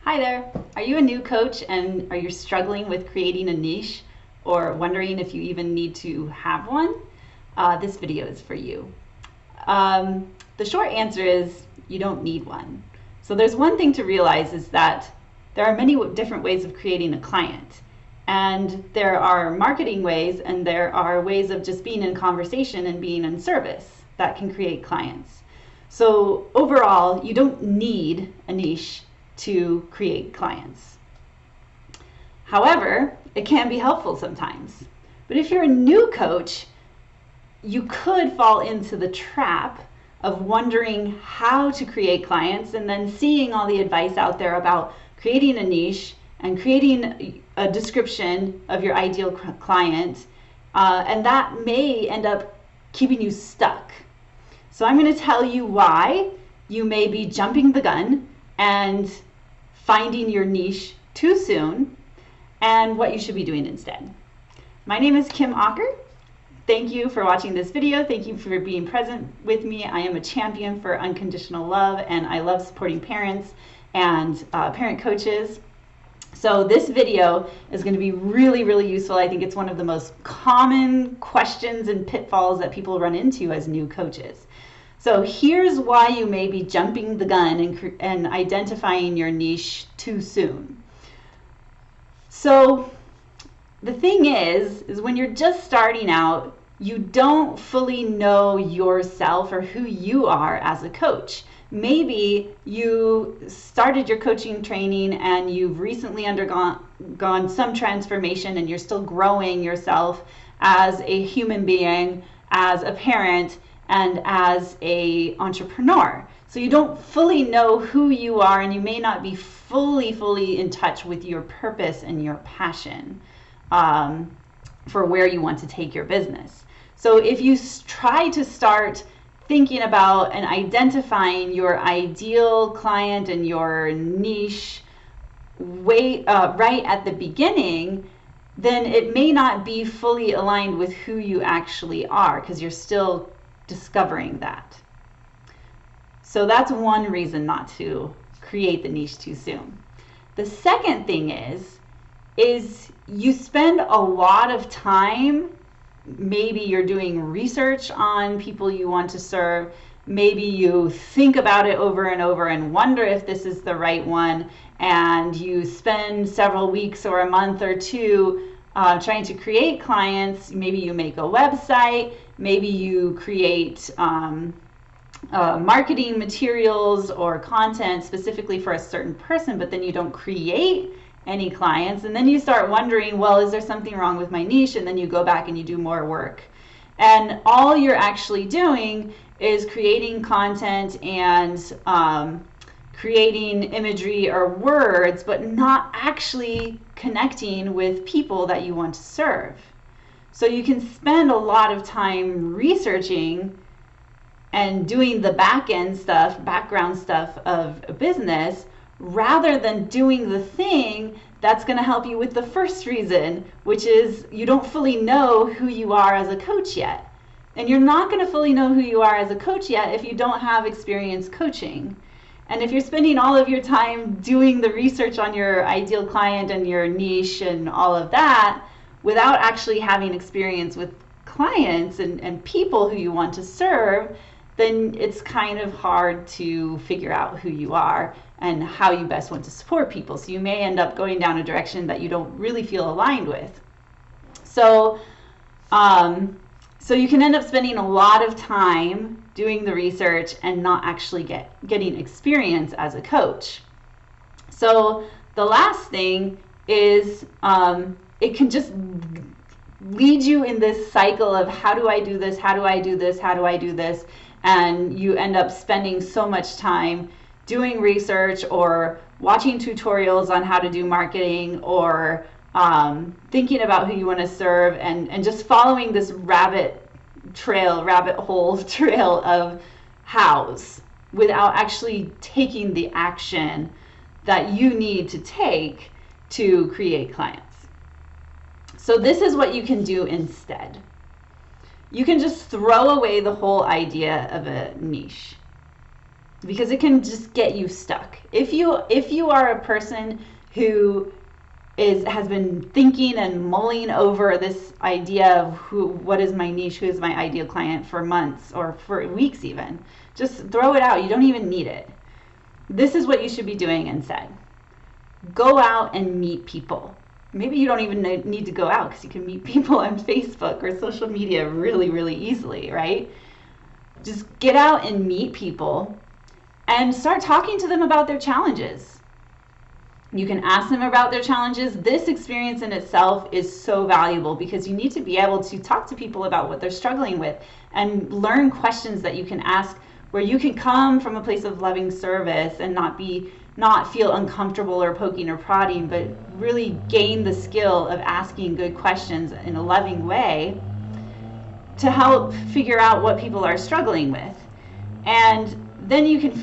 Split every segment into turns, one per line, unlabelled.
Hi there. Are you a new coach and are you struggling with creating a niche or wondering if you even need to have one? This video is for you. The short answer is you don't need one. So there's one thing to realize is that there are many different ways of creating a client. And there are marketing ways and there are ways of just being in conversation and being in service that can create clients. So overall, you don't need a niche to create clients. However, it can be helpful sometimes. But if you're a new coach, you could fall into the trap of wondering how to create clients and then seeing all the advice out there about creating a niche and creating a description of your ideal client, and that may end up keeping you stuck. So I'm going to tell you why you may be jumping the gun and finding your niche too soon and what you should be doing instead. My name is Kim Ocker. Thank you for watching this video. Thank you for being present with me. I am a champion for unconditional love and I love supporting parents and parent coaches. So this video is going to be really useful. I think it's one of the most common questions and pitfalls that people run into as new coaches. So here's why you may be jumping the gun and identifying your niche too soon. So the thing is when you're just starting out, you don't fully know yourself or who you are as a coach. Maybe you started your coaching training and you've recently undergone some transformation and you're still growing yourself as a human being, as a parent, and as an entrepreneur. So you don't fully know who you are and you may not be fully in touch with your purpose and your passion for where you want to take your business. So if you try to start thinking about and identifying your ideal client and your niche right at the beginning, then it may not be fully aligned with who you actually are because you're still discovering that. So that's one reason not to create the niche too soon. The second thing is you spend a lot of time, maybe you're doing research on people you want to serve, maybe you think about it over and over and wonder if this is the right one, and you spend several weeks or a month or two trying to create clients. Maybe you make a website, maybe you create marketing materials or content specifically for a certain person, but then you don't create any clients, and then you start wondering, well, is there something wrong with my niche? And then you go back and you do more work, and all you're actually doing is creating content and creating imagery or words, but not actually connecting with people that you want to serve. So you can spend a lot of time researching and doing the background stuff of a business, rather than doing the thing that's going to help you with the first reason, which is you don't fully know who you are as a coach yet. And you're not going to fully know who you are as a coach yet if you don't have experience coaching. And if you're spending all of your time doing the research on your ideal client and your niche and all of that without actually having experience with clients and people who you want to serve, then it's kind of hard to figure out who you are and how you best want to support people. So you may end up going down a direction that you don't really feel aligned with. So, so you can end up spending a lot of time doing the research and not actually getting experience as a coach. So the last thing is it can just lead you in this cycle of how do I do this, how do I do this, how do I do this, and you end up spending so much time doing research or watching tutorials on how to do marketing or thinking about who you want to serve and just following this rabbit hole trail of hows without actually taking the action that you need to take to create clients. So this is what you can do instead. You can just throw away the whole idea of a niche. because it can just get you stuck. If you are a person who has been thinking and mulling over this idea of what is my niche, who is my ideal client for months or for weeks even, just throw it out. You don't even need it. This is what you should be doing instead. Go out and meet people. Maybe you don't even need to go out, because you can meet people on Facebook or social media really, really easily, right? Just get out and meet people and start talking to them about their challenges. You can ask them about their challenges. This experience in itself is so valuable, because you need to be able to talk to people about what they're struggling with and learn questions that you can ask, where you can come from a place of loving service and not feel uncomfortable or poking or prodding, but really gain the skill of asking good questions in a loving way to help figure out what people are struggling with. And then you can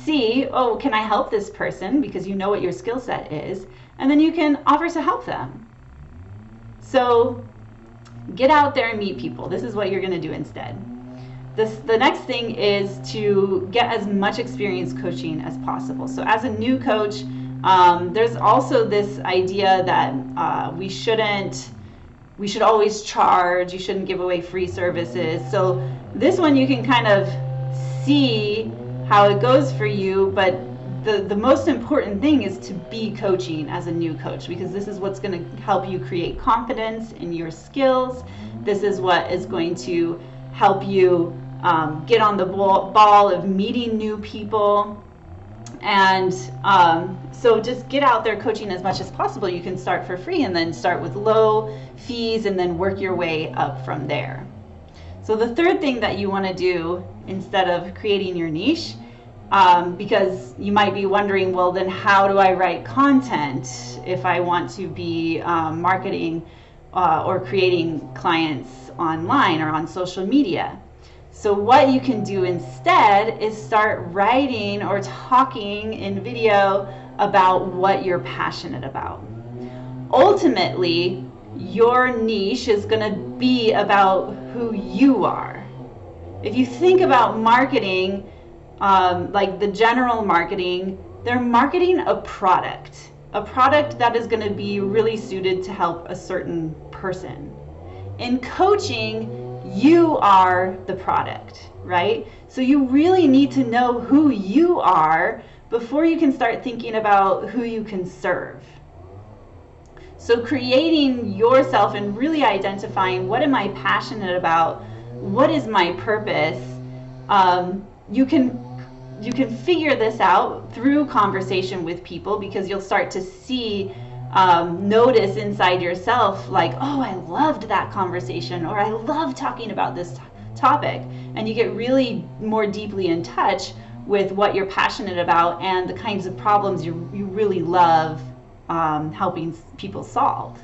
see, oh, can I help this person? Because you know what your skill set is, and then you can offer to help them. So get out there and meet people. This is what you're going to do instead. The next thing is to get as much experience coaching as possible. So as a new coach, there's also this idea that we should always charge. You shouldn't give away free services. So this one you can kind of see how it goes for you, but the most important thing is to be coaching as a new coach, because this is what's going to help you create confidence in your skills. This is what is going to help you get on the ball of meeting new people. And so just get out there coaching as much as possible. You can start for free and then start with low fees and then work your way up from there. So the third thing that you want to do instead of creating your niche, because you might be wondering, well, then how do I write content if I want to be marketing or creating clients online or on social media? So what you can do instead is start writing or talking in video about what you're passionate about. Ultimately, your niche is going to be about who you are. If you think about marketing, like the general marketing, they're marketing a product that is going to be really suited to help a certain person. In coaching, you are the product, right? So you really need to know who you are before you can start thinking about who you can serve. So creating yourself and really identifying, what am I passionate about? What is my purpose? You can figure this out through conversation with people, because you'll start to see, notice inside yourself, like, oh, I loved that conversation, or I love talking about this topic. And you get really more deeply in touch with what you're passionate about and the kinds of problems you really love helping people solve.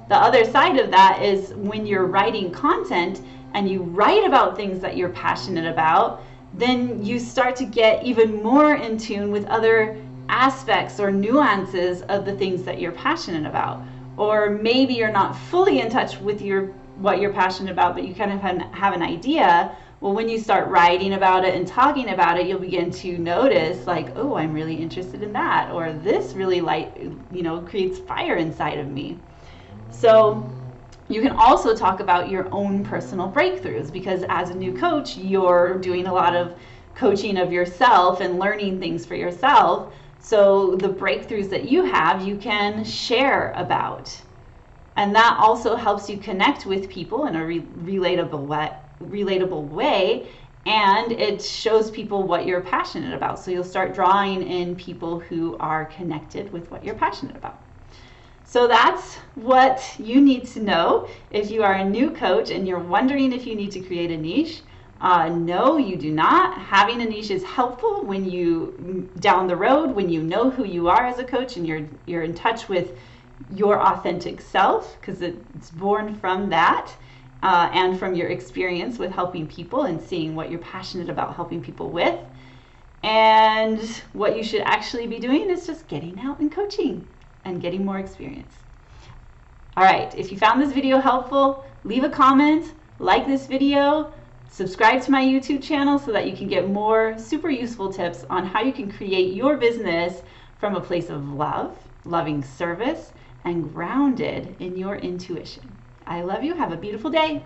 The other side of that is when you're writing content and you write about things that you're passionate about, then you start to get even more in tune with other aspects or nuances of the things that you're passionate about. Or maybe you're not fully in touch with what you're passionate about, but you kind of have an idea. Well, when you start writing about it and talking about it, you'll begin to notice, like, oh, I'm really interested in that, or this really creates fire inside of me. So you can also talk about your own personal breakthroughs, because as a new coach, you're doing a lot of coaching of yourself and learning things for yourself. So the breakthroughs that you have, you can share about. And that also helps you connect with people in a relatable way, and it shows people what you're passionate about. So you'll start drawing in people who are connected with what you're passionate about. So that's what you need to know if you are a new coach and you're wondering if you need to create a niche. No, you do not. Having a niche is helpful when you, down the road, when you know who you are as a coach and you're in touch with your authentic self, because it's born from that and from your experience with helping people and seeing what you're passionate about helping people with. And what you should actually be doing is just getting out and coaching and getting more experience. All right, if you found this video helpful, leave a comment, like this video, Subscribe to my YouTube channel so that you can get more super useful tips on how you can create your business from a place of love, loving service, and grounded in your intuition. I love you. Have a beautiful day.